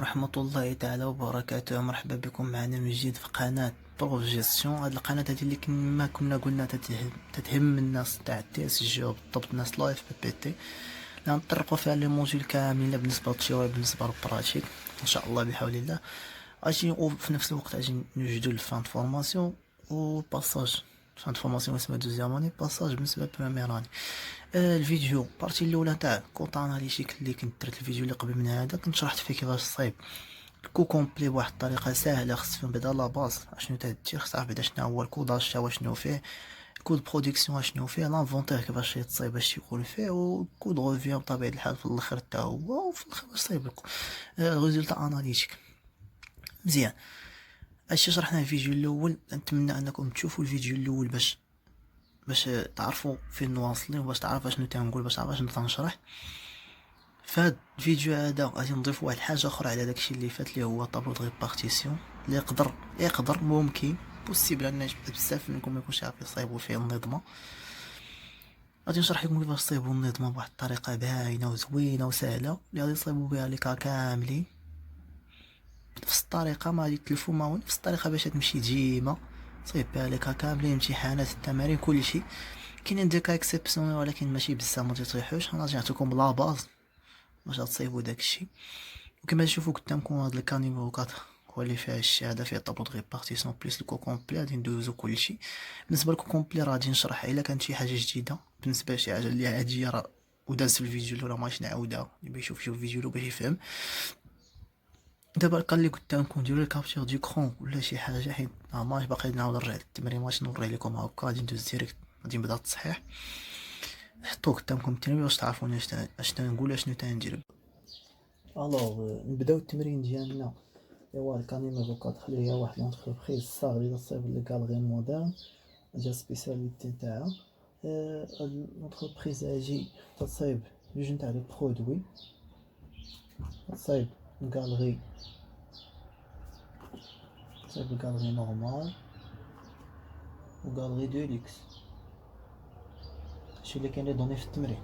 ورحمة الله تعالى وبركاته. مرحبا بكم معنا من جديد في قناة بروف جيستيون. هاد القناة هادي اللي كما كنا قلنا تتهم الناس تاع تي اس جي وبالضبط الناس لايف بي تي، نطرقوا فيها لي موديول كاملين بالنسبة للتيوري بالنسبة للبراتيك ان شاء الله بحول الله. اجي في نفس الوقت اجي نوجدوا الفان فورماسيون وباساج فان فورماسيون اسمها دوزيام اني باساج بالنسبة لبريمير اني. الفيديو بارتي الاولى تاع كونط اناليتيك اللي كنت درت الفيديو اللي قبل من هذا كنت شرحت فيه كيفاش تصايب الكو كومبلي بواحد الطريقه ساهله. خص فهم بعدا لا باز اشنو تدير، خص تعرف بعدا شنو هو الكوداج تا شنو فيه، كود برودكسيون شنو فيه، لانفونتير كيفاش تصايب باش يكون فيه، وكود ريفيو بطبيعه الحال في الاخر تا هو، وفي الاخر باش تصايب الريزولتا اناليتيك مزيان. هادشي شرحناه في الفيديو الاول، نتمنى انكم تشوفوا الفيديو الاول باش تعرفوا فين واصلين وباش تعرف اشنو تنقول، باش تعرف اشنو تنشرح. فهاد الفيديو هذا غادي نضيف واحد الحاجه اخرى على داكشي اللي فات اللي هو طابلو د ريبارتيسيون اللي يقدر ممكن بوسيبل ان بزاف منكم ما يكونش عارف يصايبوا فيه النظمه. غادي نشرح لكم كيفاش تصايبوا النظمه بواحد الطريقه باينه وزوينه وسهله اللي غادي تصايبوا بها لي كا كاملين بنفس الطريقه، ما غادي تلفوا ما هو نفس الطريقه باش تمشي ديما تصايب بها لي كا كاملين، امتحانات التمارين كلشي. كاينين دي كا اكسبسيونيل ولكن ماشي بزاف ما تيطيحوش. انا غادي نعطيكم لا باز باش تصايبوا داكشي. وكما تشوفوا قدامكم هاد الكا نيميرو 4 هو اللي فيه الشهاده، فيه طابلو د ريبارتيسيون بليس الكو كومبلي. غادي ندوزو كلشي. بالنسبه للكو كومبلي راه غادي نشرح الا كانت شي حاجه جديده، بالنسبه لشي حاجه اللي عاديه راه وداز في الفيديو الاول، ماشي نعاودها، اللي باش يشوف الفيديو الاول باش يفهم. دابا الكا اللي قدامكم ديروا الكابتور دي كرون ولا شي حاجه، حيت ماش باقي نعاود نرجع للتمرين، ماشي نوريه لكم هكا. غادي ندوز ديريكت، غادي نبدا التصحيح. حطوا قدامكم التمرين باش تعرفوا اش تنقول اشنو تندير. الوغ نبداو التمرين ديالنا. ايوا الكا نيميرو 4 اللي هي واحد لونتربريز صاغ اللي تصايب لي كالغي مودرن، جا سبيسياليتي تاعها. لونتربريز هاجي تصايب جوج نتاع لي برودوي، تصايب الكالغي، تصايب الكالغي نورمال وكالغي دوليكس، هادشي اللي كاين لي دوني في التمرين.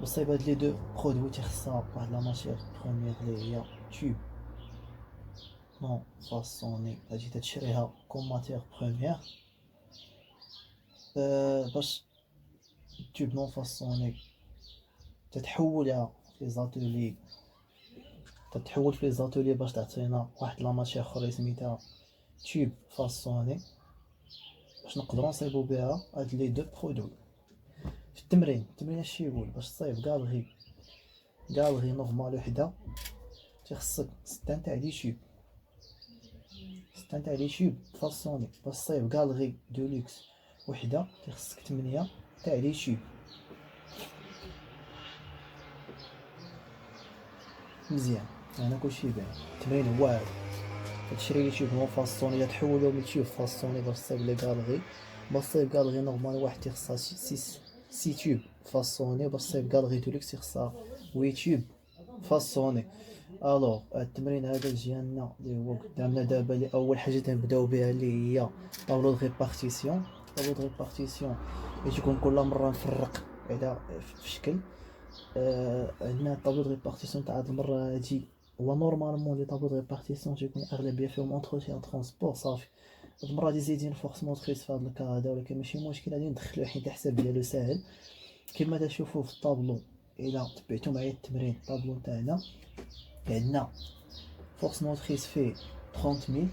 بصايب هاد لي دو برودوي تيخصها واحد لا ماتيير بروميير اللي هي تيوب نون فاسوني، غادي تشريها كوم ماتيير بروميير. باش تيوب نون فاسوني تتحولها في لي زاتولي، تتحول في لي زاتولي باش تعطينا واحد لا ماتيير اخرى سميتها تيوب فاسوني، باش نقدروا نصايبوا بها هاد لي دو برودوي. في التمرين اش يقول؟ باش تصايب كالغي نورمال وحده تيخصك 6 تاع لي تيوب، 6 تاع لي تيوب فاسوني. باش تصايب كالغي دوليكس وحده تيخصك 8 تاع لي تيوب. مزيان انا كلشي باين. التمرين هو هذا، تشري لي تيوب نون فاسوني تحولهم من تيوب فاسوني باش تصايب لي كالغي. باش تصايب كالغي نورمال واحد تيخصها 6 تيوب فاسوني، باش تصايب كالغي دوليكس تيخصها 8 تيوب فاسوني. الوغ التمرين هذا ديالنا اللي هو قدامنا دابا، اللي اول حاجه تنبداو بها اللي هي طابلو د ريبارتيسيون. طابلو د ريبارتيسيون تيكون كل مره مفرق على في شكل. عندنا طابلو د ريبارتيسيون تاع هاد المره هادي هو نورمالمون لي طابلو د ريبارتيسيون تيكون اغلبيه فيهم اونتروتيان ترونسبور صافي. هاد المره غادي زيدين فورس موتريس في هاد الكا هذا، ولكن ماشي مشكل غادي ندخلوه حيت الحساب ديالو ساهل. كما تشوفوا في الطابلو الى تبعتوا معايا التمرين، الطابلو تاعنا عندنا فورس موتريس فيه 30000.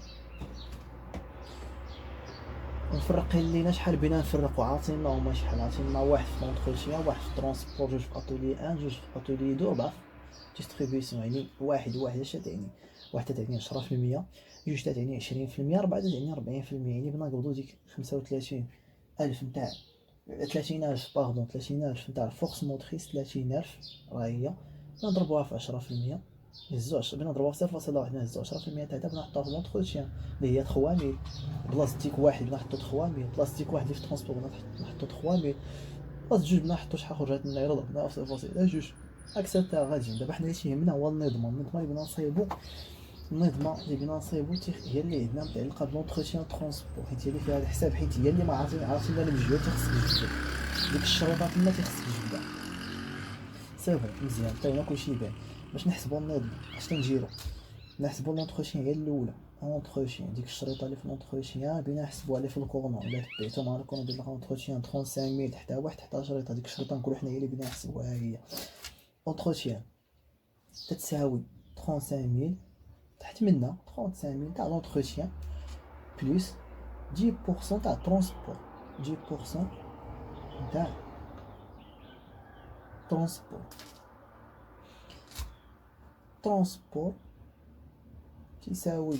ونفرقين لينا شحال بينا نفرقوا، عاطينا هما شحال، عاطينا واحد في لونتروتيان، واحد في ترونسبور، جوج في اتولي 1، جوج في اتولي 2، 4 في ديستريبيسيون. يعني واحد اش تعني؟ واحد تعني 10%، جوج تعني 20%، 4 تعني 40%. يعني بنا نقبضوا ديك 35000 نتاع 30000 باردون 30000 نتاع الفورس موتريس، 30000 راه هي نضربوها في 10%، نهزو بنا نضربوها في 0.1، نهزو 10% تاع دابا نحطوها في لونتروتيان اللي هي 3000. بلاصتيك واحد بنا نحطو 3000، بلاصتيك واحد اللي في ترونسبور بنا نحطو 3000، بلاص جوج بنا نحطو شحال خرجت لنا، يلا ضربناها في 0.2 اكسبتا غادي. دابا حنا اللي تيهمنا هو النظمه اللي بنا نصايبو. النظمه اللي بنا نصايبو هي اللي عندنا متعلقه بلونتروتيان ترونسبور، حيت هي اللي فيها الحساب، حيت هي اللي ما عرفنا المجهول تيخصك تجبد، ديك الشروطات تما تيخصك تجبدها. سي بون مزيان، حتى هنا كلشي باين. باش نحسبو النظمه اش تنديرو؟ نحسبوا لونتروتيان هي الاولى، اونتروتيان ديك الشريطه اللي في لونتروتيان بينا نحسبوها اللي في الكورنو، الا تبعتو مع الكورنو ديال لونتروتيان 35000 حتى واحد حتى شريطه، ديك الشريطه نقولوا حنا هي اللي بينا نحسبوها هي اونتروتيان تتساوي 35000 تحت منا 35000 تاع لونتروتيان بلس 10% تاع ترونسبور، 10% تاع ترونسبور. ترونسبور تساوي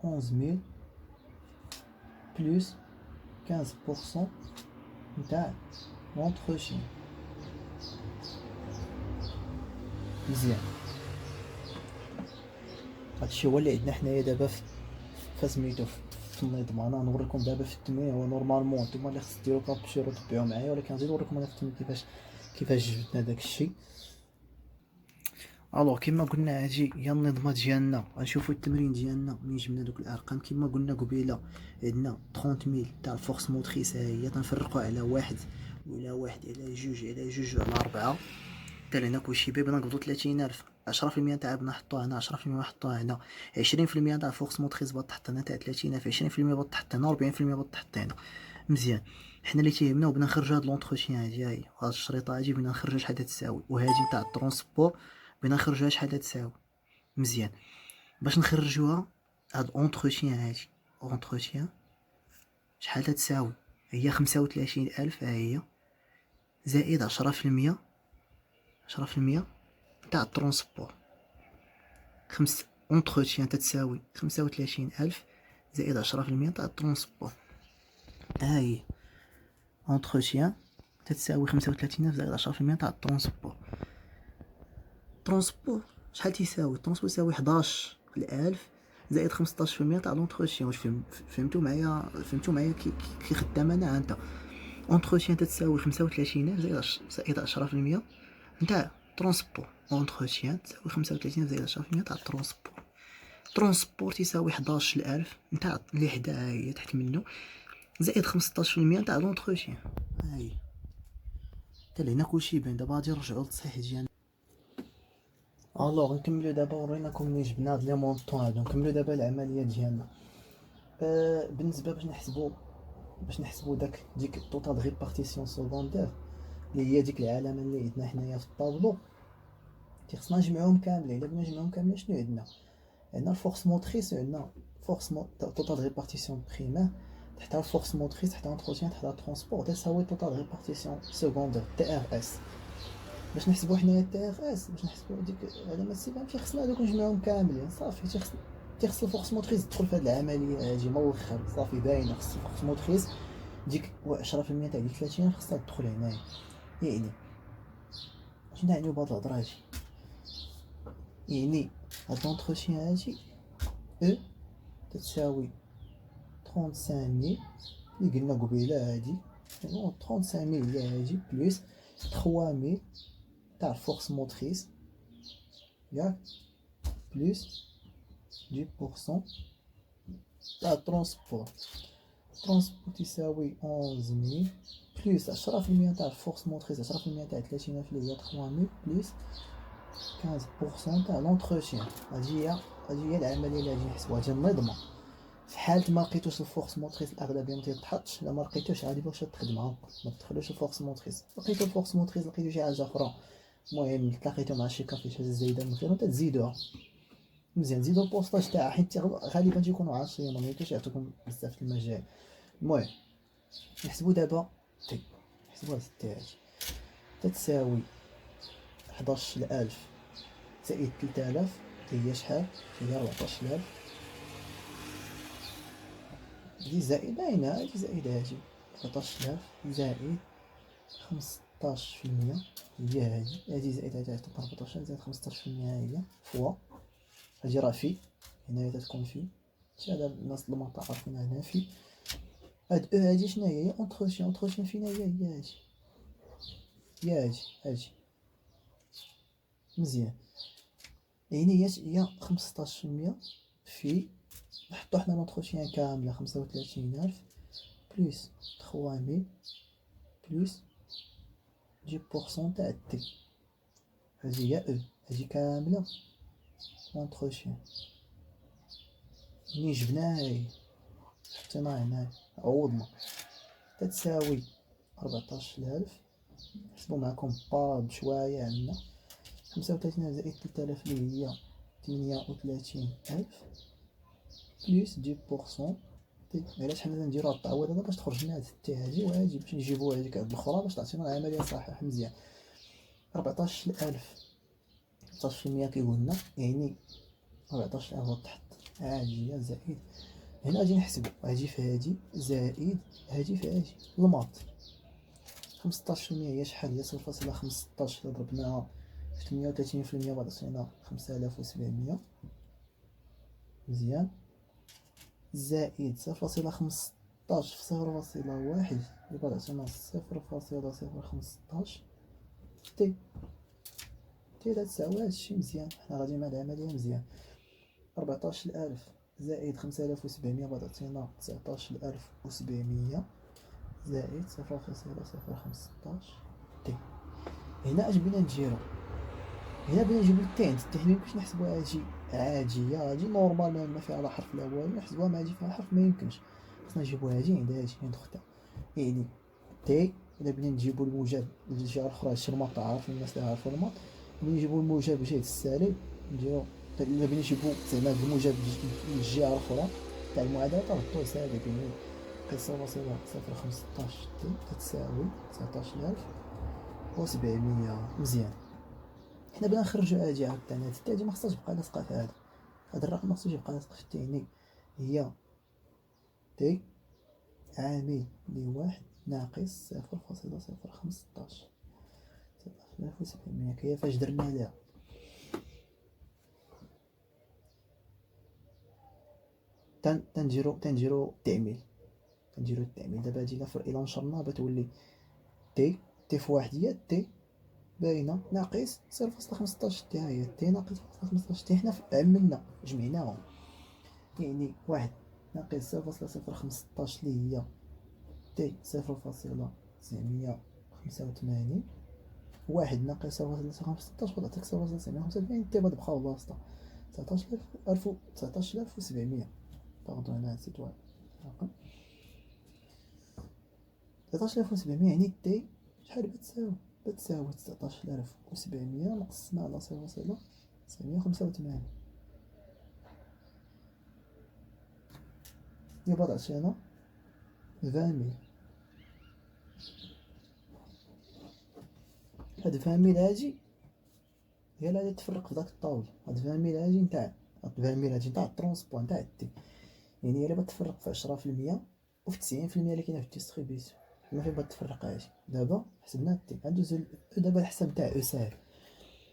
11000 بلس 15% نتاع لونتروتيان. مزيان، هادشي هو اللي عندنا حنايا دابا في سميتو في النظام. انا نوريكم دابا في التمرين، هو نورمالمون نتوما اللي خص ديرو كابتشيرو تبعو معايا، ولكن غنزيد نوريكم انا في التمرين كيفاش جبدنا داك الشيء. الوغ كيما قلنا هادي هي النظمه ديالنا. غنشوفو التمرين ديالنا منين جبنا دوك الارقام. كيما قلنا قبيله عندنا 30000 تاع الفورس موتريس، ها هي تنفرقو على واحد وعلى واحد على جوج على جوج على 4. حتى لهنا كلشي بيبي نقبضو 30000. 10% تاع بنا نحطوها هنا، 10% نحطوها هنا، 20% تاع الفورس موتريس بغات تحط هنا تاع 30000، 20% بغات تحط هنا، 40% بغات تحط هنا. مزيان، حنا اللي تيهمنا وبنا نخرجو هاد لونتروتيان هادي، هاهي هاد الشريطه هادي بنا نخرجوها شحال تساوي، وهادي تاع الترونسبور بنا نخرجوها شحال تساوي. مزيان، باش نخرجوها هاد اونتروتيان هادي، اونتروتيان شحال تساوي هي 35000 ها هي، زائد 10% تاع الترونسبور. اونتروتيان تتساوي 35000 زائد 10% تاع الترونسبور. ها هي اونتروتيان تتساوي 35000 زائد 10% تاع الترونسبور. ترونسبور شحال تيساوي؟ الترونسبور يساوي 11000 زائد 15% تاع لونتروتيان. واش فهمتوا معايا كي خدام انا؟ انت اونتروتيان تتساوي 35000 زائد 10% نتاع ترونسبور. اونتروتيان تساوي 35 زائد 10% تاع الترونسبور. ترونسبور تساوي 11000 نتاع اللي حدا هي تحت منه، زائد 15% تاع لونتروتيان. هاهي حتى لهنا كلشي باين. دابا غادي نرجعو للتصحيح ديالنا. الوغ نكملو دابا، وريناكم منين جبنا هاد لي مونطون هادو. نكملو دابا العمليه ديالنا. بالنسبه باش نحسبو ديك الطوطال ريبارتيسيون سكوندير اللي هي ديك العلامه اللي عندنا حنايا في الطابلو، خصنا نجمعوهم كاملين. الا بغينا نجمعوهم كاملين شنو عندنا؟ عندنا الفورس موتريس، عندنا فورس توتال ريبارتيسيون بريمير تحتها الفورس موتريس، تحتها انتروتيان، تحتها ترونسبور، تساوي توتال ريبارتيسيون سكوندير تي ار اس. باش نحسبو حنايا تي ار اس، باش نحسبو ديك علامه السيبان، خصنا هادوك نجمعوهم كاملين. صافي تيخص الفورس موتريس تدخل في هاد العمليه هادي من الاخر. صافي باينه، خص الفورس موتريس ديك 10% تاع ديك 30 خصها تدخل هنايا. يعني شنو يعني بهاد الهضره هادي؟ يعني هاد لونتروتيان هادي او تتساوي 35000 اللي قلنا قبيله هادي، 35000 هي هادي بلس 3000 تاع الفورس موتريس ياك، بلس 10% تاع الترونسبور. الترونسبور تساوي 11000 بلس 10% تاع الفورس موتريس، 10% تاع 30000 اللي هي 3000 بلس 15% تاع لونتروتيان. هادي هي العمليه اللي غادي نحسبوها. هادي النظمه في حالة ما لقيتوش الفورس موتريس الاغلبيه ما تيتحطش. الا ما لقيتوش عادي باش تخدم هاكا، ما تدخلوش الفورس موتريس. لقيتو الفورس موتريس، لقيتو شي حاجه اخرى، المهم تلاقيتو مع شي كافي شي زايده من الخير تزيدوها. مزيان، زيدو البوسطاج تاعها حيت غالبا تيكونوا عاصيين، ما يمكنش يعطوكم بزاف في المجال. المهم نحسبو دابا تي، نحسبوها تي هادي تتساوي 11000 زائد 3000 هي شحال؟ هي 14000. هادي زائد باينه، هادي زائد هادي 14000 زائد 15% هي هادي زائد هادي تعطيك 14 زائد 15% هي فوا هادي راه في هنايا تتكون في شي. هذا الناس اللي ما تعرفين هنا في هاد او هادي شنو هي؟ اونتروتيان فينا هي هادي، هي هادي مزيان. يعني هي 15% في، نحطو حنا لونتروتيان كامله 35000 بلس 3000 بلس 10% تاع تي، هادي هي او، هادي كامله لونتروتيان منين جبناها حطيناها هنا عوضنا تتساوي 14000. نحسبو معكم با بشوية. عندنا 35 زائد 3000 اللي هي 38000 بليس 10%. علاش حنا نديرو هاد التعويض هذا؟ باش تخرج لنا هاد التي هادي وهادي، باش نجيبو هاديك الاخرى باش تعطينا العملية صحيحة مزيان. 14000 16% كيقول لنا، يعني 14000 تحت عاجية زائد هنا غادي نحسبو هادي في هادي زائد هادي في هادي الماط. 15% هي شحال؟ هي 0.15 ضربناها في 38% بعد عطينا 5700 مزيان، زائد 0.15 في 0.1 يبقى عطينا 0.015 تي تساوي هادشي مزيان. حنا غادي مع العملية مزيان. 14000 زائد 5700 بعد عطينا 19700 زائد 0.015 تي. هنا اش بغينا نديرو؟ هنا بغينا نجيبو التي عند التي. حنا ميمكنش نحسبوها هادي عادية، هادي نورمال ما فيها لا حرف لا والو، نحسبوها مع هادي فيها حرف، ميمكنش. خصنا نجيبو هادي عند هادي عند اختها. يعني تي الا بغينا نجيبو الموجب للجهة الاخرى، هادشي الماط عارفين الناس اللي عارفين الماط، بغينا نجيبو الموجب جهة السالب نديرو، الا بغينا نجيبو زعما الموجب للجهة الاخرى تاع المعادلة تنحطوه سالب، يعني 0.015 تي تتساوي 19700 مزيان. حنا بغينا نخرجو هادي عاوتاني، هاد التي هادي مخصهاش تبقى لاصقة في هاد الرقم، مخصوش يبقى لاصق في التي. يعني هي تي عامل لواحد ناقص 0.015 9700. كيفاش درنا ليها؟ تنديرو التعميل. دابا هادي الا نشرناها بتولي تي في واحد هي تي باينه ناقص 0.15 تي، هي تي ناقص 0.15 تي. حنا عملنا جمعناهم، يعني واحد ناقص 0.015 اللي هي تي 0.985، واحد ناقص 0.015 غتعطيك 0.985 تي بعد بقاو بلاصتها 19700. باردون انا نسيت واحد رقم 19700. يعني تي شحال بتساوي 19700 مقسمة على 0.985 يبقى تعطينا 20000. هاد 20000 هادي هي اللي غادي تفرق في داك الطاولة. هاد 20000 هادي نتاع 20000 هادي نتاع الترونسبور نتاع التي، يعني هي اللي بتفرق في 10% وفي 90% اللي كاينه في الديستريبيسيون. ما فين بتفرق هادي. دابا حسبنا التي ندوزو دابا الحساب تاع او ساهل.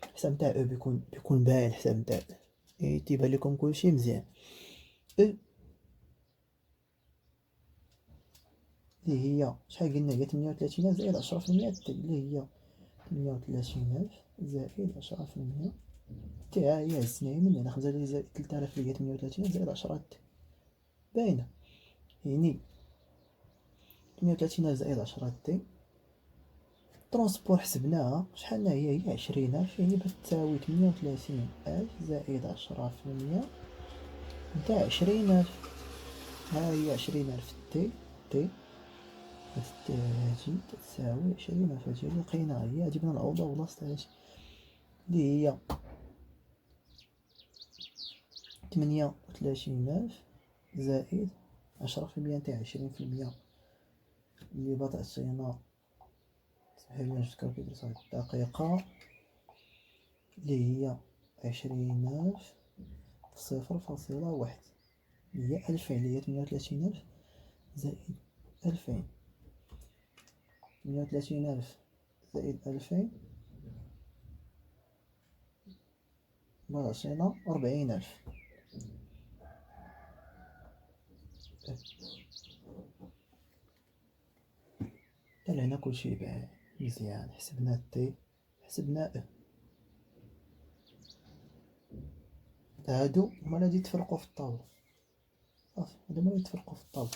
الحساب تاع او بيكون باين. الحساب تاع او تيبان لكم كلشي مزيان. او اللي هي شحال قلنا؟ هي 38000 زائد 10% تي، اللي هي 38000 زائد 10% تي. ها هي هزناها من هنا 5 زائد 3000 اللي هي 38000 زائد 10 تي باينه. يعني 38000 زائد 10 تي. ترونسبور حسبناها شحال هي 20000، يعني بتساوي 38000 زائد 10% نتاع 20000. ها هي 20000 تي هادي تساوي 20000. هادي اللي لقيناها، هي هادي بغينا نعوضوها بلاصة هادي اللي هي 38000 زائد 10% نتاع 20% اللي بتعطينا، سمحيلي نجبد كالكوليتر واحد الدقيقة، اللي هي 20000 في 0.1 اللي هي 2000، اللي هي 38000 زائد 2000. 38000 زائد 2000 بغاتينا 40000. حتى لهنا كلشي باين مزيان. حسبنا تي حسبنا او. هادو هما اللي غادي يتفرقوا في الطاولة. صافي هادو هما اللي يتفرقوا في الطاولة.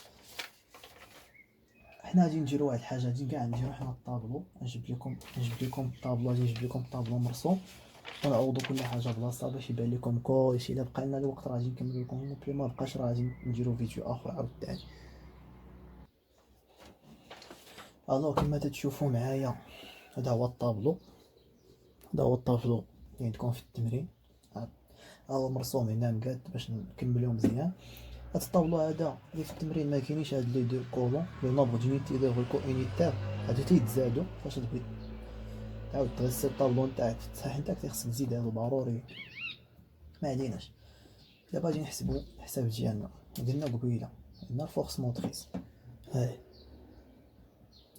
حنا غادي نديرو واحد الحاجة، غادي كاع نديرو حنا الطابلو. نجيب لكم الطابلو، غادي نجيب لكم الطابلو مرسوم ونعوضوا كل حاجه بلاصه باش يبان لكم كلشي. الا بقى لنا الوقت راه غادي نكمل لكم، بلي ما بقاش راه غادي نديرو فيديو اخر عاوتاني. الو كما تتشوفوا معايا، هذا هو الطابلو، هذا هو الطابلو اللي عندكم في التمرين. ها هو مرسوم هنا مقاد باش نكملو مزيان. هاد الطابلو هذا اللي في التمرين ما كاينيش هاد لي دو كولون لي نومبر دونيتي دو ريكو اونيتير، هادو تيتزادو فاش تبغي تعاود تغسل الطابلو نتاعك في التصحيح نتاعك، خصك تزيد هادو ضروري. ما عليناش، دابا غادي نحسبو الحساب ديالنا. قلنا قبيله عندنا الفورس موتريس، هاي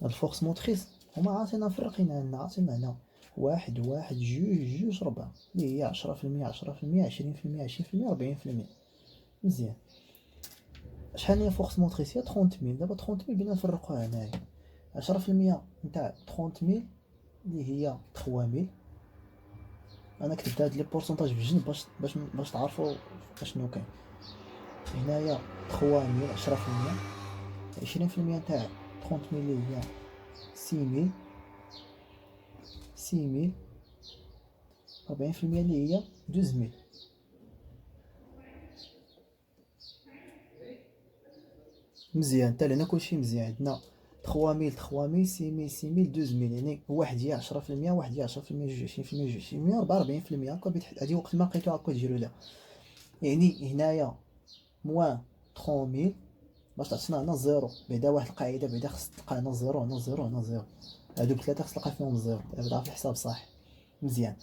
الفورس موتريس هما عاطينا فرقين عندنا، عاطينا هنا واحد واحد جوج جوج ربعة اللي هي 10%، 10%، 20%، 20%، 40%. مزيان. شحال هي فورس موتريس؟ هي 30,000. دابا 30,000 بينا نفرقوها هنايا. 10% نتاع 30,000 اللي هي 3,000. انا كتبت هاد لي بورسونتاج بالجنب باش تعرفوا اشنو كاين هنايا. 3,000 10%، 20% نتاع 30,000 اللي هي 6,000، 6,000، 40% اللي هي 12,000. مزيان حتى لهنا كلشي مزيان. عندنا 3,000 3,000 6,000 6,000 12,000، يعني واحد هي 10%، واحد هي 10%، جوج 20%، جوج 20%، 44%. هاكا هادي وقت ما لقيتو هاكا ديرو ليها. يعني هنايا موان 30,000 باش تعطينا هنا زيرو. بعدا واحد القاعده بعدا خص تلقى هنا زيرو، هنا زيرو، هنا زيرو. هادوك ثلاثه خص تلقى فيهم زيرو. دابا في الحساب صح. مزيان.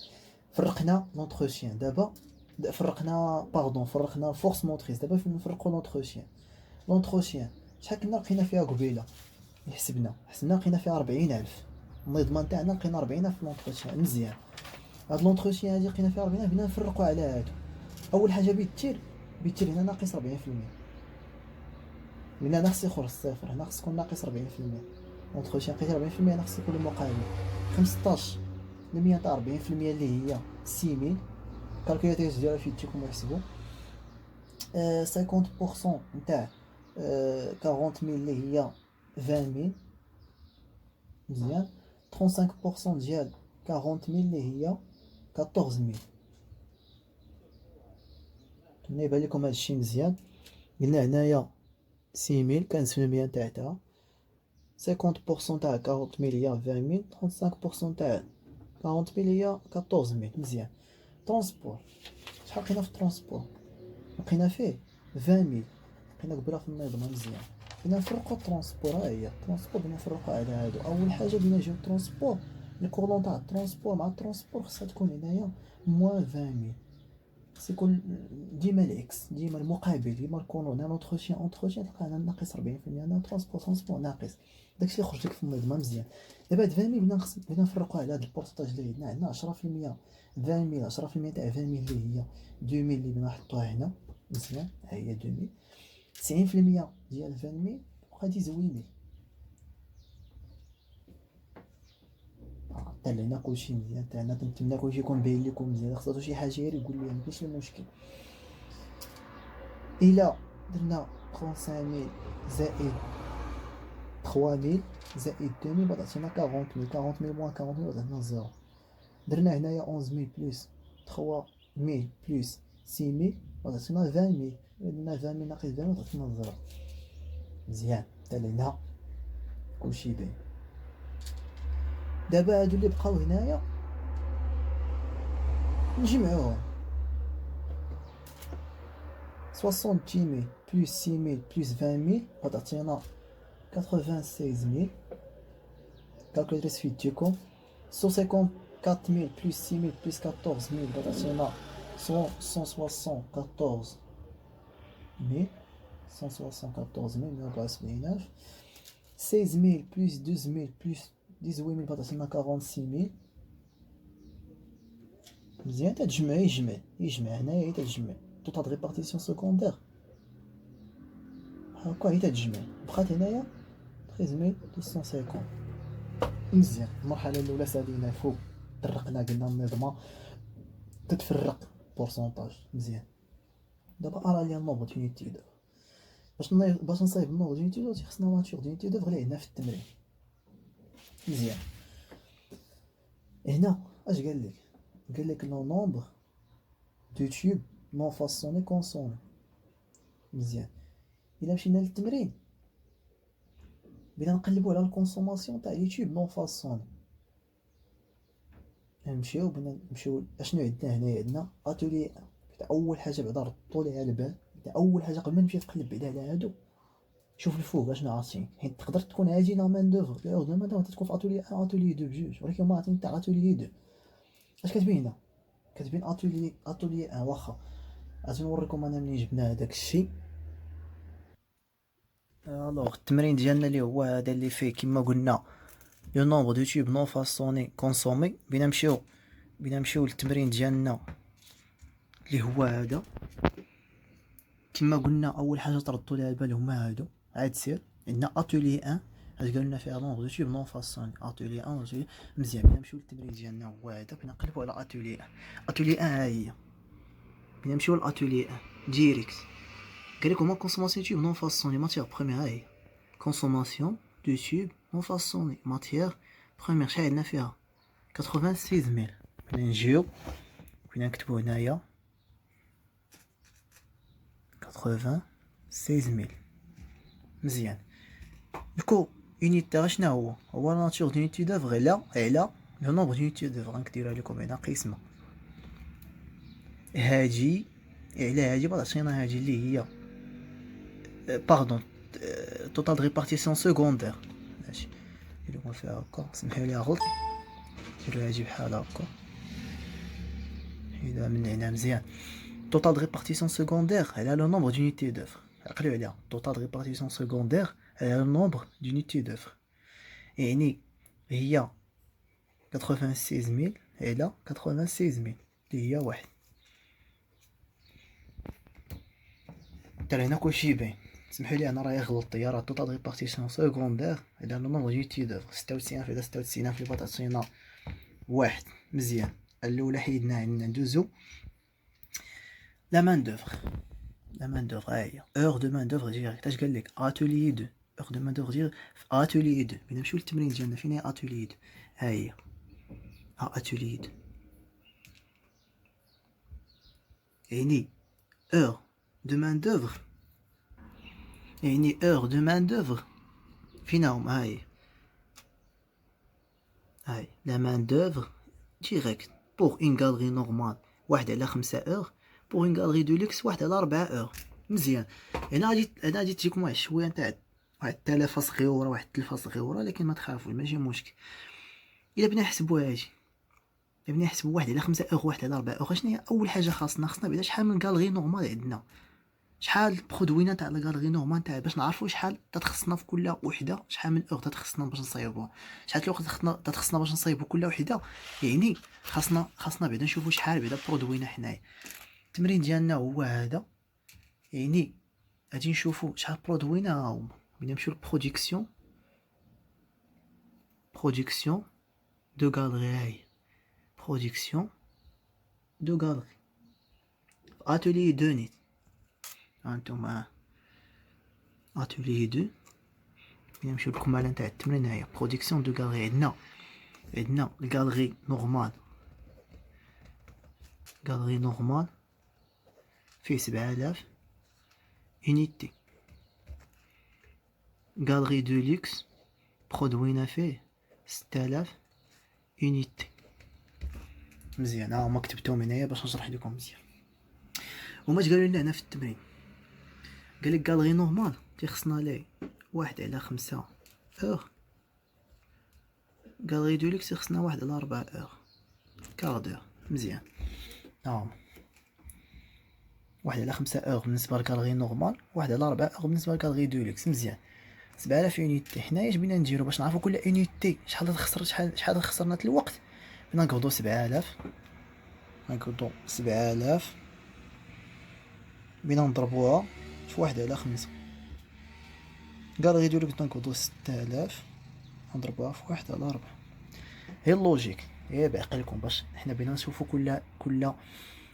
فرقنا لونتروتيان دابا، فرقنا الفورس موتريس. دابا فين نفرقو لونتروتيان؟ لونتروتيان شحال كنا لقينا فيها قبيله؟ حسبنا لقينا فيها 40,000. النضمان تاعنا لقينا 40,000 في لونتروتيان. مزيان. هاد لونتروتيان هادي لقينا فيها 40,000، بينا نفرقو على هادو. اول حاجه بيتير هنا ناقص 40%، لان هنا خص يخرج الصفر، هنا خص يكون ناقص 40%. لونتروتيان لقيت 40%، هنا خص يكون المقابل 15% تاع 40% اللي هي 6,000. كالكوليتير ديالها فين تجيكم يحسبوا. 50% نتاع 40,000 اللي هي 20,000. مزيان. 35% ديال 40,000 اللي هي 14,000. هنا يبان لكم هادشي مزيان. قلنا هنايا 6,000 15% تاعتها، 50% تاع 40,000 هي 20,000، 35% تاع 40,000 هي 14,000. مزيان. ترونسبور شحال لقينا في الترونسبور؟ لقينا فيه 20,000. لقينا قبيله في النظام. مزيان. بينا نفرقو الترونسبور. ها هي الترونسبور بينا نفرقو على هادو. اول حاجه بينا نجيو الترونسبور، الكولون تاع الترونسبور مع الترونسبور خصها تكون هنايا موان 20,000. خص يكون ديما الاكس، ديما المقابل. ديما نكونو هنا اونتروتيان تلقى هنا ناقص 40%، هنا ترونسبور ناقص. داكشي اللي خرج لك في المنظمه. مزيان. دابا هاد 20,000 بينا نفرقوها على هاد البورسونتاج اللي عندنا 10%. 20,000 10% تاع 20,000 اللي هي 2,000 اللي بينا نحطوها هنا. مزيان. ها هي 2,000. 90% ديال 20,000 وغادي زويني. حتى لهنا كلشي مزيان. حتى هنا كنتمنى كلشي يكون باين لكم مزيان. خاصو شي حاجه غير يقول لي، مكاينش المشكل. الا درنا 35,000 زائد 3,000 زائد 2,000 بعد عطينا 40,000. 40,000 موان 40,000 بعد عطينا زيرو. درنا هنايا 11,000 بلس 3,000 بلس 6,000 بعد عطينا 20,000. درنا 20,000 ناقص 20,000 بعد عطينا زيرو. مزيان. حتى لهنا كلشي باين. دابا هادو اللي بقاو هنايا نجمعوهم. 60,000 بلس 6,000 بلس 20,000 غتعطينا 96,000. كالكوليتريس في يديكم. 154,000 بلس 6,000 بلس 14,000 غتعطينا 174,000. 174,000 16,000 بلس 12,000 بلس 18,000 غتعطينا 46,000. مزيان. تتجمع يجمع هنايا تتجمع طوطا د ريبارتيسيون سكوندير هاكا هي تتجمع. بقات هنايا 13250. مزيان. المرحله الاولى سالينا فوق، طرقنا قلنا النظمه تتفرق بورسونتاج. مزيان. دابا ارى لي النوبل دونيتي دو باش نصايب النوبل دونيتي دو خصنا ناتور دونيتي دو غير هنا في التمرين. مزيان. هنا اش قال لك؟ قال لك لو نومبر دو تيوب نون فاسوني كونسومي. مزيان. الا مشينا للتمرين بغينا نقلبو على الكونسوماسيون تاع لي تيوب نون فاسوني. نمشيو اشنو عندنا هنايا؟ عندنا اتولي بدا اول حاجه بعدا ردو ليها البال. بدا اول حاجه قبل ما نمشي تقلب بعدا على هادو شوف الفوق اشنو عاطين، حيت تقدر تكون عاجينه مان دوفر لا اوردر مان دوفر تكون في اتولي 1 اتولي 2 بجوج، ولكن ما عاطين تاع اتولي 2. اش كتبين هنا؟ كتبين اتولي 1. واخا غادي نوريكم انا منين جبنا هداك الشيء. الوغ التمرين ديالنا اللي هو هذا اللي فيه كما قلنا لو نومبر دو تيوب نون فاسوني كونسومي. بينا نمشيو للتمرين ديالنا اللي هو هذا. كما قلنا اول حاجه تردوا لها البال هما هادو. عاد سير عندنا اتولي 1 اش قالنا فيها نومبر دو تيوب نون فاسوني اتولي 1 اتولي. مزيان. بينا نمشيو للتمرين ديالنا هو هذا. بينا نقلبوا على اتولي 1. اتولي 1 ها هي. بينا نمشيو لاتولي 1 ديريكت. قال لك هما كونسوماسيون تيوب نون فاسوني ماتيير بروميير. ها هي كونسوماسيون دو تيوب نون فاسوني ماتيير بروميير. شحال عندنا فيها؟ 86000. بينا نجيو بينا نكتبو هنايا 86000. مزيان. دوكو يونيتي شنو هو لا ناتور دونيتي دوفر على لو نومبر دونيتي دوفر. غنديرها لكم هنا قسمه هادي على هادي. بعد عطينا هادي اللي هي باردون توتال دو ريبارتيسيون سكوندير. ماشي نديرو فيها هكا. سمحوا لي غلط. نديرو هادي بحال هكا. حيدها من هنا. مزيان. توتال دو ريبارتيسيون سكوندير على لو نومبر دونيتي دوفر. عقلوا عليها. توتال دو ريبارتيسيون سكوندير على لو نومبر دونيتي دوفر. يعني هي 86000 على 86000 اللي هي 1. هنا كلشي باين. سمحوا لي انا راهي غلطت. هي راه توتال ريبارتيسيون سكوندير على لو نومبر دونيتي دوفر. 96 على 96 اللي بغات تعطينا 1. مزيان. الاولى حيدنا عندنا ندوزو لا مان دوفر. لا مان دوفر ها هي اور دو مان دوفر ديريكت. اش قال لك؟ اتولي 2 اور دو مان دوفر ديريكت في اتولي 2. بينا نمشيو للتمرين ديالنا. فين هي اتولي 2؟ ها هي ها اتولي 2. يعني اور دو مان دوفر. يعني اور دو مان دوفر فين هم؟ هاي لا مان دوفر ديريكت بوغ اون غالري نورمال 1 على 5 اور. بوغ اون غالري دو لوكس 1 على 4 اور. مزيان. هنا غادي تجيكم واحد شويه تاع واحد التلافه صغيره واحد التلفه صغيره، لكن ما تخافوا ماشي مشكل. الا بغينا نحسبوا هادي بغينا نحسبوا 1 على 5 اور 1 على 4 اور. شنو هي اول حاجه خاصنا بعدا شحال من غالري نورمال عندنا؟ شحال برودوينا تاع الغالري نورمال تاع باش نعرفوا شحال تتخصنا في كل وحده. شحال من اور تتخصنا باش نصايبوها؟ شحال الوقت تتخصنا باش نصايبوا كل وحده؟ يعني خاصنا بعدا نشوفوا شحال بعدا برودوينا حنايا. التمرين ديالنا هو هذا. يعني غادي نشوفوا شحال برودوينا. ها هما. بغينا نمشيو برودكسيون دو غالري. هاي برودكسيون دو غالري اتولي 2 نيت. هانتوما اتولي 2. نمشيو للكمالة نتاع التمرين. هي برودكسيون دو غالري. عندنا الغالري نورمال فيه 7000 يونيتي. غالري دو لوكس برودوينا فيه 6000 يونيتي. مزيان. ها هما كتبتهم هنايا باش نشرح لكم مزيان. هما قالوا لنا هنا في التمرين؟ قال لك غالري نورمال تيخصنا ليه 1 على 5 اور. غالري دو لوكس خصنا 1 على 4 اور كاردور. مزيان. ها 1 على 5 اور بالنسبه للغالري نورمال، 1 على 4 اور بالنسبه للغالري دو لوكس. مزيان. 7000 يونيتي. حنايا اش بينا نديرو باش نعرفو كل يونيتي شحال تخسر شحال خسرنا الوقت؟ بينا نقبضو 7000. نقبضو 7000 بينا نضربوها في 1 على 5. غالري دو لوكس نقبضو 6000 نضربوها في 1 على 4. هي اللوجيك. هي بعقلكم باش حنا بينا نشوفو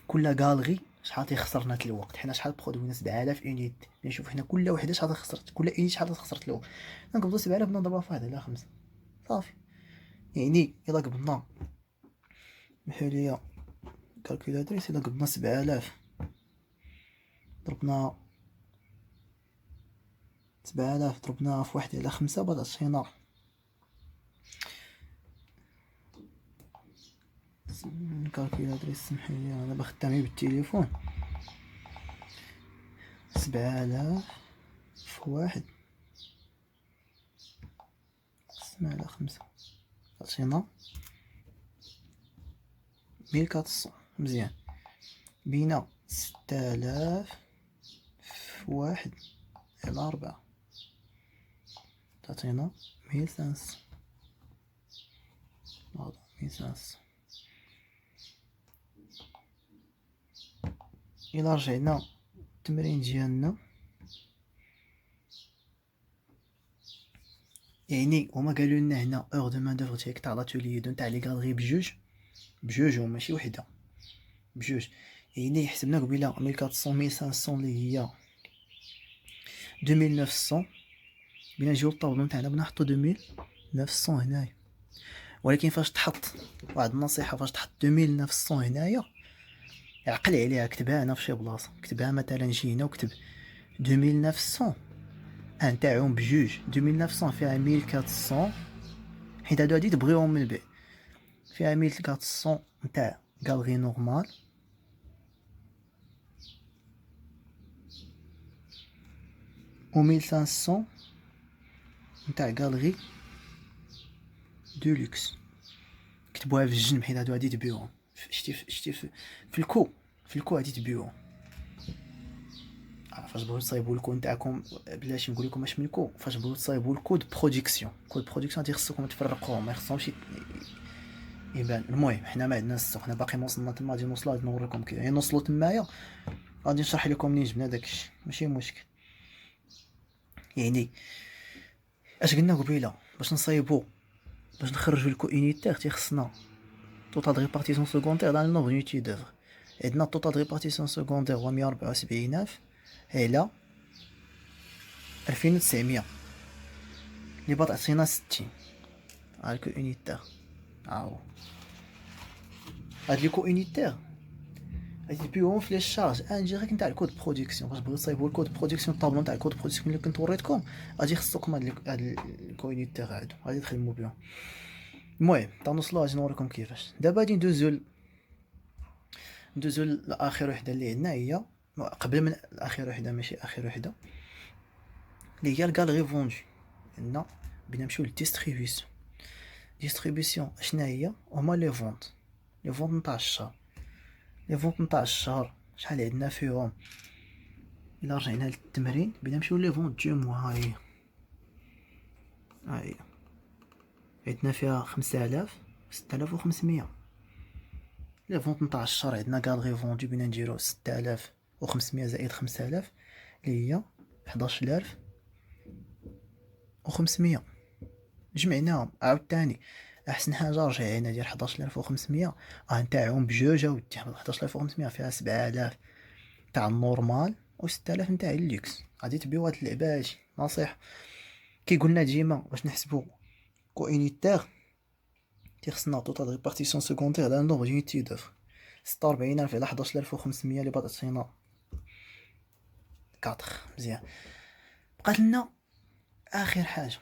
كل غالري شحال تيخسرنا الوقت. حنا شحال برودوينا 7000 يونيت. نشوف حنا كل وحده شحال خسرت، كل يونيت شحال خسرت الوقت. نقبضو 7000 نضربوها في 1 على 5 صافي. يعني الا قبضنا بحال ليا الكالكولاتريس إلا قبضنا 7000 ضربنا 7000 ضربناها في 1/5 بعطينا الكالكولاتريس سمحولي أنا دابا خدامي بالتليفون. 7000 في 1 قسمة على 5 عطينا 1400. مزيان بينا 6000 في 1/4 تعطينا 1500. هذا 1500. إلا رجعنا التمرين ديالنا يعني هما قالوا لنا هنا اور دو مان دوفر ديالك تاع لاتولي دو تاع لي غالري بجوج وماشي وحده بجوج. يعني حسبنا قبيله 1400 1500 اللي هي 2900 بينا نجيو للطابلون تاعنا بنا نحطو 2900 هنايا. ولكن فاش تحط واحد النصيحه، فاش تحط 2900 هنايا عقل عليها، كتبها هنا في شي بلاصه، كتبها مثلا جي هنا وكتب 2900 تاعهم بجوج. 2900 فيها 1400 حيت هادو غادي تبغيهم من بعد، فيها 1400 نتاع غالري نورمال و 1500 نتاع غالري دولوكس. كتبوها في الجنب حيت هادو غادي تبيعوهم. شتي في الكو غادي تبيعوهم. فاش بغيتو تصايبوا الكود نتاعكم بلاش نقول لكم اش من كود، فاش بغيتو تصايبوا الكود برودكسيون غادي خصكم تفرقوهم، ما خصهمش يبان. المهم حنا ما عندنا السوق، حنا باقي ما وصلنا تما، غادي نوصلوا غادي نوريكم كيف يعني نوصلوا تمايا، غادي نشرح لكم منين جبنا داكشي ماشي مشكل. يعني اش قلنا قبيله باش نصايبوا باش نخرجوا الكو يونيتير تيخصنا توتال ريبارتيسيون سكوندير دان نومبر يونيتي دوفر. عندنا توتال ريبارتيسيون سكوندير هو 174000 على 2900 اللي باط عطينا 60. هاد الكو يونيتير هاهو، هاد لي كو يونيتير غادي تبيعوهم في لي شارج انديريكت نتاع الكود برودكسيون. باش بغيتو تصايبوا الكود برودكسيون الطابلون تاع الكود برودكسيون اللي كنت وريتكم غادي خصكم هاد الكو يونيتير هادو غادي تخدموا بهم. المهم تنوصلوا غادي نوريكم كيفاش. دابا غادي ندوزو لاخر وحده اللي عندنا، هي قبل من اخر وحده ماشي اخر وحده اللي هي الغالري فوندو. عندنا بغينا نمشيو ديستريبيسيون اشنا هي؟ هما لي فونت نتاع الشهر. لي فونت نتاع الشهر شحال عندنا فيهم؟ الا رجعنا للتمرين بغينا نمشيو لي فونت دو موا. ها هي عندنا فيها 5000 6500. لي فونت نتاع الشهر عندنا غالري فوندو بغينا نديرو 6500 زائد 5000 اللي هي 11500. جمعناهم عاوتاني احسن حاجه رجعنا ديال 11500 نتاعهم بجوج. اودي 11500 فيها 7000 تاع النورمال و 6000 نتاع اللوكس. غادي تبيعو هاد اللعبه هادي نصيحه. كي قلنا ديما باش نحسبو كو يونيتير تيخصنا توتال ريبارتيسيون سكوندير على نومبر يونيتي دوفر. 46000 على 11500 اللي باط عطينا 4. مزيان بقات لنا اخر حاجه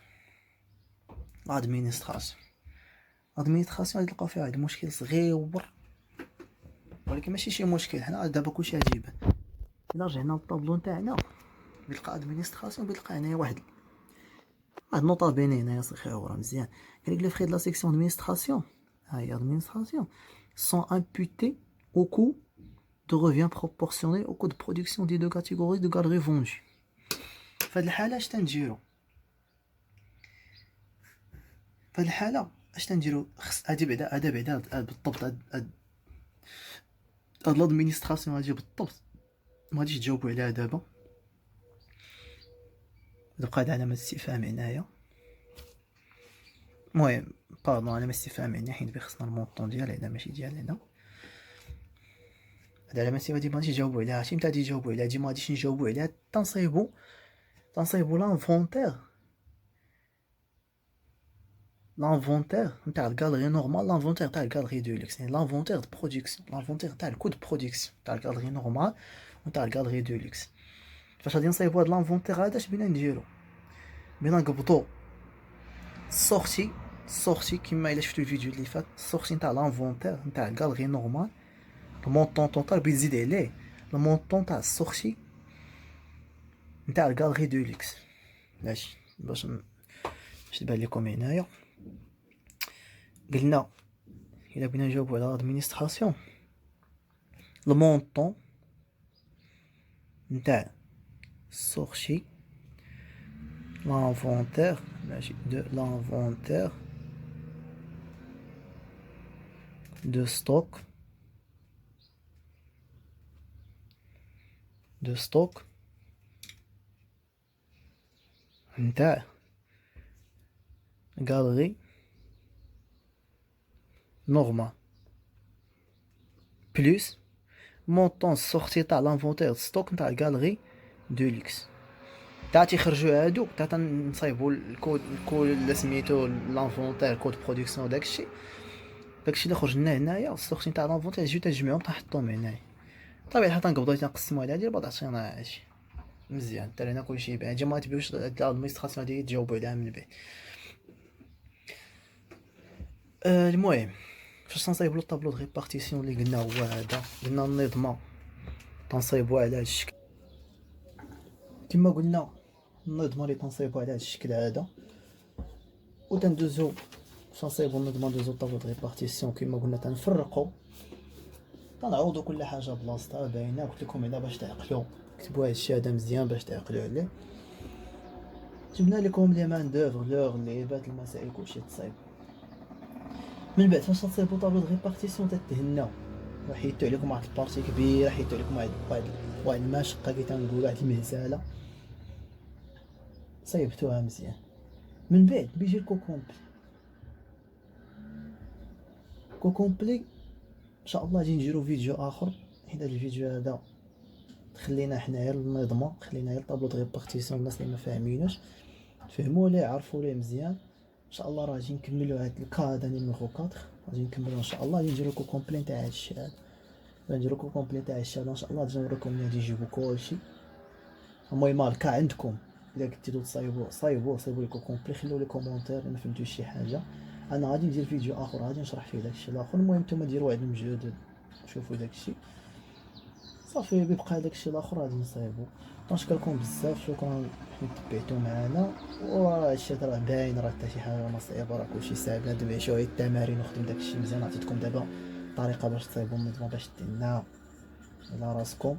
ادمينستراسيون. غادي تلقاو فيها واحد المشكل صغير ولكن ماشي شي مشكل. حنا دابا كلشي غادي يبان. الا رجعنا للطابلو نتاعنا بتلقى ادمينستراسيون، بتلقى هنايا واحد النوطه بين هنايا صغيره. مزيان قالك لي فري دو لا سيكسيون ادمينستراسيون. ها هي ادمينستراسيون sont imputés au coût de revient proportionnel au coût de production des deux catégories de galeries vendues. فهاد الحاله اش تنديرو؟ فهاد الحاله اش تنديرو؟ هادي بعدا بالضبط هاد لادمينستراسيون هادي بالضبط ما غاديش تجاوبوا عليها دابا. تبقى هاد علامه استفهام هنايا. المهم باردون علامه استفهام هنا حيت خصنا المونطون ديال هنا ماشي ديال هنا. هاد علامه استفهام هادي ما غاديش يجاوبوا عليها. شي متى غادي يجاوبوا عليها ديما غاديش نجاوبوا عليها. تنصايبوا لانفونتير لانفونتير نتاع الغاليري نورمال، لانفونتير تاع الغاليري دولكس، يعني لانفونتير دو برودكسيون، لانفونتير تاع الكود برودكسيون تاع الغاليري نورمال وتاع الغاليري دولكس. فاش غادي نصايبو هاد لانفونتير هذا اش بينا نديرو؟ بينا نقبضو السورتي، السورتي كيما الا شفتو الفيديو اللي فات، السورتي نتاع لانفونتير نتاع الغاليري نورمال، المونطون توتال بيزيد عليه المونطون تاع السورتي نتاع الغاليري دولكس. ماشي باش تبان لكم هنايا، قلنا الا بغينا نجاوبو على لادمينستراسيون، المونطون نتاع السورتي l'inventaire de l'inventaire de stock نتاع galerie normale plus montant sorti تاع l'inventaire de stock نتاع galerie de luxe. تاع تيخرجوا هادو تاع نصايبوا الكود اللي سميتو لانفونتير كود برودكسيون، داكشي اللي خرج لنا هنايا السورتي تاع لانفونتير نجيو تنجمعهم تنحطهم هنايا. طبيعي الحال تنقبضو تنقسمو على هادي البعض عطينا هادشي مزيان حتى لهنا كلشي يبان. جا ما تبيوش الادمينستراسيون هادي تجاوبوا عليها من بعد. المهم فاش تنصايبوا الطابلو دو ريبارتيسيون اللي قلنا هو هذا، قلنا النظمه تنصايبوها على هاد الشكل كما قلنا، النظمه اللي تنصايبوها على هاد الشكل هذا، و تندوزو باش نصايبو النظمه ندوزو الطابلو دو ريبارتيسيون كما قلنا تنفرقو، تنعوضو كل حاجه بلاصتها باينه. قلت لكم الا باش تعقلوا كتبوا هادشي هذا مزيان باش تعقلوا عليه. جبنا لكم لي مان دوفر لوغ اللعيبات المسائل كلشي تصايب. من بعد فاش تصايبوا طابلو دو ريبارتيسيون تتهناو، حيدتو عليكم واحد البارتي كبيره، حيدتو عليكم واحد المشقه كي تنقولوا، واحد المهزله صايبتوها مزيان. من بعد بيجي كومبلي ان شاء الله غادي نديرو فيديو اخر، حيت هذا الفيديو هذا خلينا حنايا النظمه، خلينا غير طابلو دو ريبارتيسيون الناس اللي ما فاهمينوش تفهموا ليه عرفوا ليه مزيان. ان شاء الله راه غادي نكملوا هذا الكا هذا نيميرو 4، غادي نكملوا ان شاء الله، غادي نديرو لكم كومبلي تاع هذا الشيء هذا، غادي نديرو لكم كومبلي تاع الشيء هذا ان شاء الله، غادي نوريكم غادي نجيبو كلشي. المهم الكا عندكم، الا كنتو صايبوا لكم كومبلي، خليو لي كومونتير الا فهمتوا شي حاجه، انا غادي ندير فيديو اخر غادي نشرح فيه داكشي الاخر. المهم نتوما ديروا واحد المجهود شوفوا داكشي صافي، بيبقى داكشي الاخر غادي نصايبو. نشكركم بزاف، شكرا حيت تبعتوا معنا، وهادشي راه باين راه حتى شي حاجه ما صعيبه، راه كلشي ساهل. بنادم يعيشو غير التمارين وخدم داكشي مزيان. عطيتكم دابا طريقه باش تصايبوا النظمه باش تهنا على راسكم،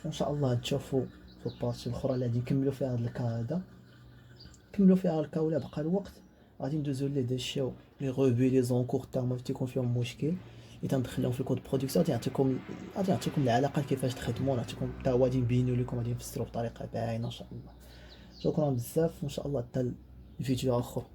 وان شاء الله تشوفوا في البارتي الاخرى اللي غادي نكملوا فيها هذا الكا هذا، نكملوا فيها الكا ولا بقى الوقت غادي ندوزو لي ديشيو لي غوبي لي زونكور تاع ما تيكون فيهم مشكل اللي تندخلهم في الكود برودكسيون. غادي نعطيكم العلاقات كيفاش تخدموا، نعطيكم حتى هو غادي نبينوا لكم، غادي نفسروا بطريقه باينه ان شاء الله. شكرا بزاف، وان شاء الله حتى الفيديو اخر.